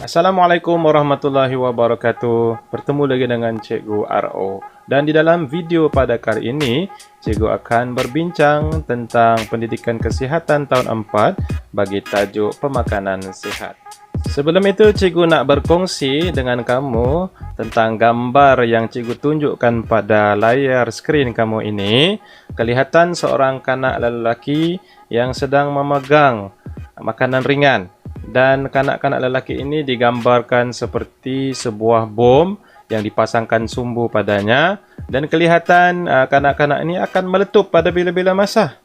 Assalamualaikum warahmatullahi wabarakatuh. Bertemu lagi dengan Cikgu RO. Dan di dalam video pada kali ini, Cikgu akan berbincang tentang pendidikan kesihatan tahun 4 bagi tajuk pemakanan sihat. Sebelum itu, Cikgu nak berkongsi dengan kamu tentang gambar yang Cikgu tunjukkan pada layar skrin kamu ini. Kelihatan seorang kanak lelaki yang sedang memegang makanan ringan. Dan kanak-kanak lelaki ini digambarkan seperti sebuah bom yang dipasangkan sumbu padanya, dan kelihatan kanak-kanak ini akan meletup pada bila-bila masa.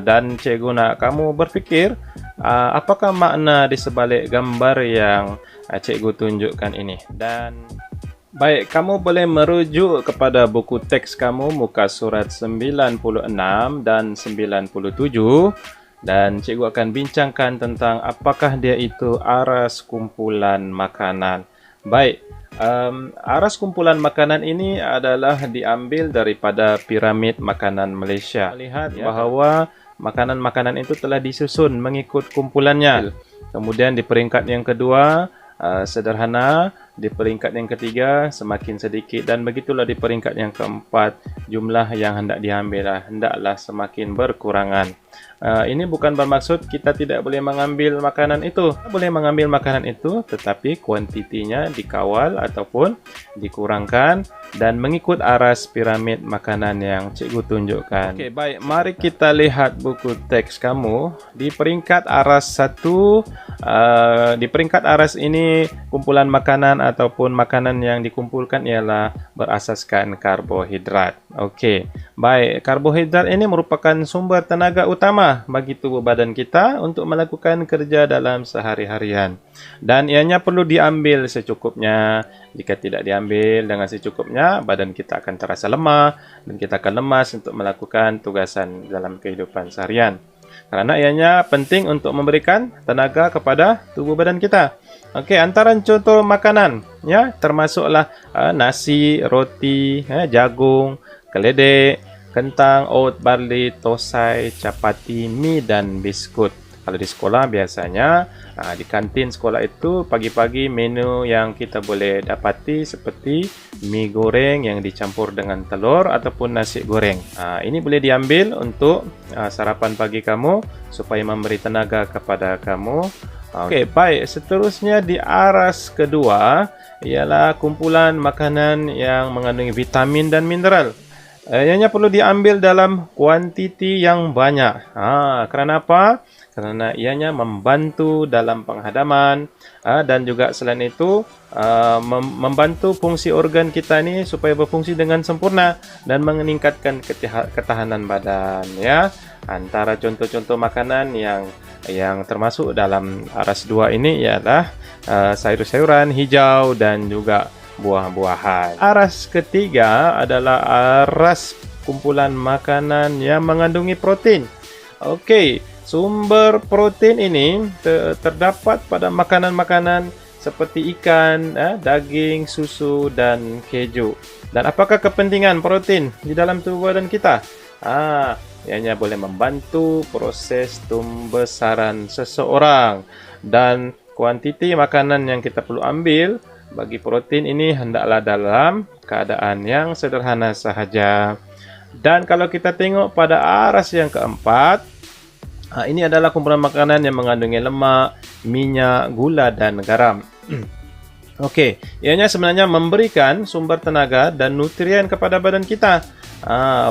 Dan cikgu nak kamu berfikir apakah makna di sebalik gambar yang cikgu tunjukkan ini. Dan baik, kamu boleh merujuk kepada buku teks kamu muka surat 96 dan 97. Dan cikgu akan bincangkan tentang apakah dia itu aras kumpulan makanan. Baik, aras kumpulan makanan ini adalah diambil daripada piramid makanan Malaysia. Lihat bahawa makanan-makanan itu telah disusun mengikut kumpulannya. Kemudian di peringkat yang kedua, sederhana. Di peringkat yang ketiga, semakin sedikit. Dan begitulah di peringkat yang keempat, jumlah yang hendak diambil hendaklah semakin berkurangan. Ini bukan bermaksud kita tidak boleh mengambil makanan itu. Kita boleh mengambil makanan itu, tetapi kuantitinya dikawal ataupun dikurangkan dan mengikut aras piramid makanan yang cikgu tunjukkan. Okey, baik. Mari kita lihat buku teks kamu. Di peringkat aras 1, di peringkat aras ini kumpulan makanan ataupun makanan yang dikumpulkan ialah berasaskan karbohidrat. Okey, baik. Karbohidrat ini merupakan sumber tenaga utama bagi tubuh badan kita untuk melakukan kerja dalam sehari-harian. Dan ianya perlu diambil secukupnya. Jika tidak diambil dengan secukupnya, badan kita akan terasa lemah dan kita akan lemas untuk melakukan tugasan dalam kehidupan seharian. Kerana ianya penting untuk memberikan tenaga kepada tubuh badan kita. Okey, antara contoh makanan ya termasuklah nasi, roti, jagung, keledek, kentang, oat, barley, tosai, capati, mie dan biskut. Kalau di sekolah biasanya di kantin sekolah itu pagi-pagi menu yang kita boleh dapati seperti mie goreng yang dicampur dengan telur ataupun nasi goreng. Ini boleh diambil untuk sarapan pagi kamu supaya memberi tenaga kepada kamu. Okey, baik. Seterusnya di aras kedua ialah kumpulan makanan yang mengandungi vitamin dan mineral. Ianya perlu diambil dalam kuantiti yang banyak. Kerana apa? Kerana ianya membantu dalam penghadaman dan juga selain itu membantu fungsi organ kita ini supaya berfungsi dengan sempurna dan meningkatkan ketahanan badan ya. Antara contoh-contoh makanan yang termasuk dalam aras 2 ini ialah sayur-sayuran hijau dan juga buah-buahan. Aras ketiga adalah aras kumpulan makanan yang mengandungi protein. Okey, sumber protein ini terdapat pada makanan-makanan seperti ikan, daging, susu dan keju. Dan apakah kepentingan protein di dalam tubuh badan kita? Ianya boleh membantu proses pembesaran seseorang, dan kuantiti makanan yang kita perlu ambil bagi protein ini hendaklah dalam keadaan yang sederhana sahaja. Dan kalau kita tengok pada aras yang keempat, ini adalah kumpulan makanan yang mengandungi lemak, minyak, gula dan garam. Okey, ianya sebenarnya memberikan sumber tenaga dan nutrien kepada badan kita.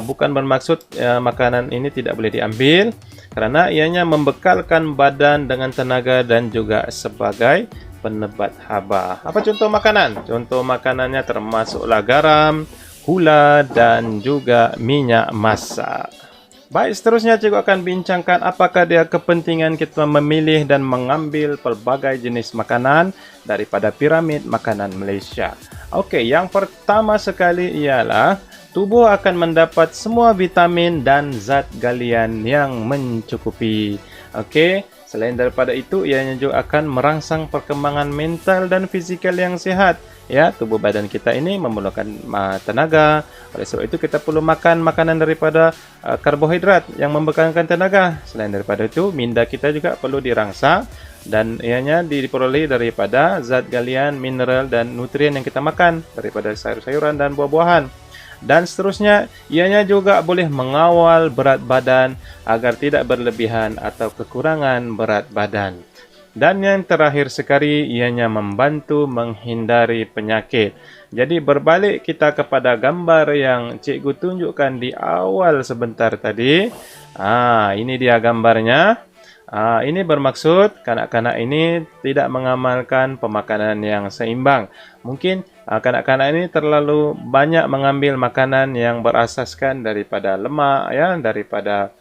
Bukan bermaksud makanan ini tidak boleh diambil, kerana ianya membekalkan badan dengan tenaga dan juga sebagai penebat haba. Apa contoh makanan? Contoh makanannya termasuklah garam, gula dan juga minyak masak. Baik, seterusnya cikgu akan bincangkan apakah dia kepentingan kita memilih dan mengambil pelbagai jenis makanan daripada piramid makanan Malaysia. Okey, yang pertama sekali ialah tubuh akan mendapat semua vitamin dan zat galian yang mencukupi. Okey, selain daripada itu, ianya juga akan merangsang perkembangan mental dan fizikal yang sihat. Ya, tubuh badan kita ini memerlukan tenaga. Oleh sebab itu kita perlu makan makanan daripada karbohidrat yang membekalkan tenaga. Selain daripada itu, minda kita juga perlu dirangsang dan ianya diperoleh daripada zat galian, mineral dan nutrien yang kita makan daripada sayur-sayuran dan buah-buahan. Dan seterusnya, ianya juga boleh mengawal berat badan agar tidak berlebihan atau kekurangan berat badan. Dan yang terakhir sekali, ianya membantu menghindari penyakit. Jadi berbalik kita kepada gambar yang cikgu tunjukkan di awal sebentar tadi. Ini dia gambarnya. Ini bermaksud kanak-kanak ini tidak mengamalkan pemakanan yang seimbang. Mungkin kanak-kanak ini terlalu banyak mengambil makanan yang berasaskan daripada lemak, ya, daripada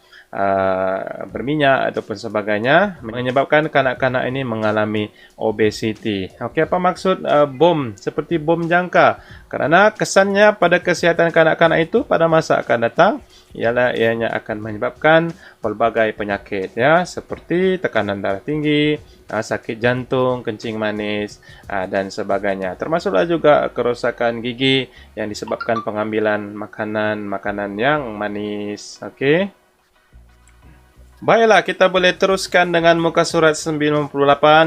berminyak ataupun sebagainya, menyebabkan kanak-kanak ini mengalami obesiti. Okey, apa maksud bom seperti bom jangka? Kerana kesannya pada kesihatan kanak-kanak itu pada masa akan datang ialah ianya akan menyebabkan pelbagai penyakit, ya, seperti tekanan darah tinggi, sakit jantung, kencing manis dan sebagainya. Termasuklah juga kerosakan gigi yang disebabkan pengambilan makanan yang manis. Okey. Baiklah, kita boleh teruskan dengan muka surat 98.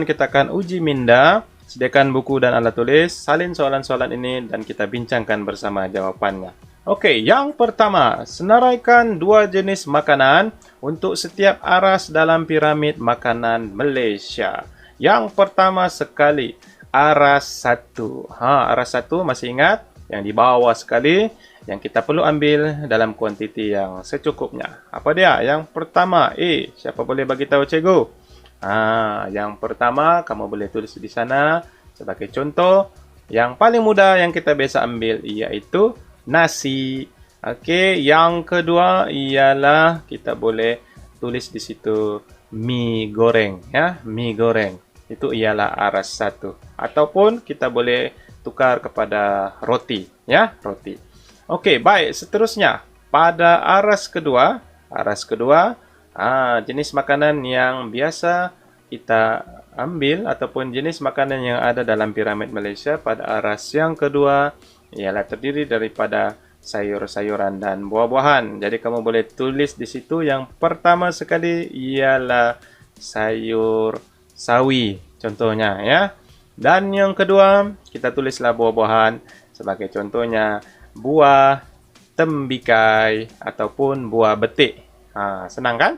Kita akan uji minda. Sediakan buku dan alat tulis. Salin soalan-soalan ini dan kita bincangkan bersama jawapannya. Okey, yang pertama, senaraikan dua jenis makanan untuk setiap aras dalam piramid makanan Malaysia. Yang pertama sekali, aras 1. Aras 1 masih ingat? Yang di bawah sekali, yang kita perlu ambil dalam kuantiti yang secukupnya. Apa dia? Yang pertama, siapa boleh bagi tahu cikgu? Yang pertama, kamu boleh tulis di sana sebagai contoh. Yang paling mudah yang kita biasa ambil iaitu nasi. Okey, yang kedua ialah kita boleh tulis di situ mi goreng, ya, mi goreng. Itu ialah aras 1. Ataupun kita boleh tukar kepada roti, ya, roti. Okey, baik. Seterusnya, pada aras kedua, jenis makanan yang biasa kita ambil ataupun jenis makanan yang ada dalam piramid Malaysia pada aras yang kedua ialah terdiri daripada sayur-sayuran dan buah-buahan. Jadi kamu boleh tulis di situ yang pertama sekali ialah sayur sawi, contohnya, ya. Dan yang kedua, kita tulislah buah-buahan sebagai contohnya buah tembikai ataupun buah betik. Senang kan?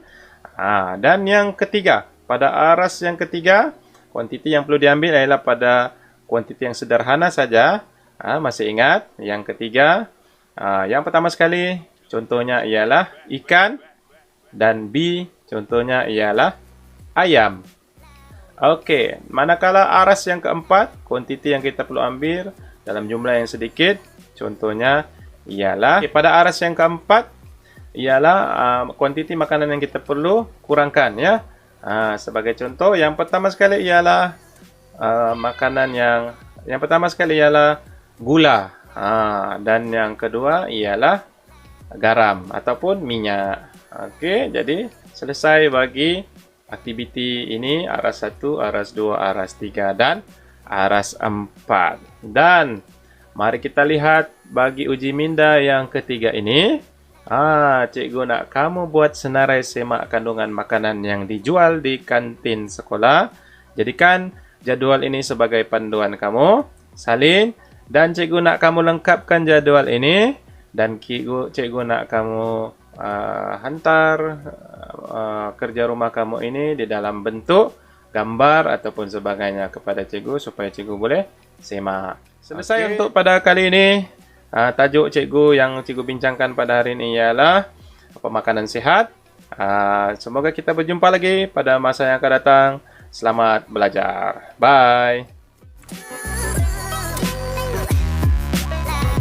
Dan yang ketiga, pada aras yang ketiga, kuantiti yang perlu diambil adalah pada kuantiti yang sederhana saja. Masih ingat? Yang ketiga, yang pertama sekali, contohnya ialah ikan. Dan B, contohnya ialah ayam. Okey, manakala aras yang keempat, kuantiti yang kita perlu ambil dalam jumlah yang sedikit, contohnya ialah pada aras yang keempat ialah kuantiti makanan yang kita perlu kurangkan, ya. Sebagai contoh, yang pertama sekali ialah yang pertama sekali ialah gula, dan yang kedua ialah garam ataupun minyak. Okey, jadi selesai bagi aktiviti ini aras 1, aras 2, aras 3 dan aras 4. Dan mari kita lihat bagi uji minda yang ketiga ini. Cikgu nak kamu buat senarai semak kandungan makanan yang dijual di kantin sekolah. Jadikan jadual ini sebagai panduan kamu. Salin. Dan cikgu nak kamu lengkapkan jadual ini. Dan cikgu nak kamu hantar kerja rumah kamu ini di dalam bentuk gambar ataupun sebagainya kepada cikgu supaya cikgu boleh semak. Selesai untuk pada kali ini. Tajuk cikgu yang cikgu bincangkan pada hari ini ialah pemakanan sihat. Semoga kita berjumpa lagi pada masa yang akan datang. Selamat belajar. Bye.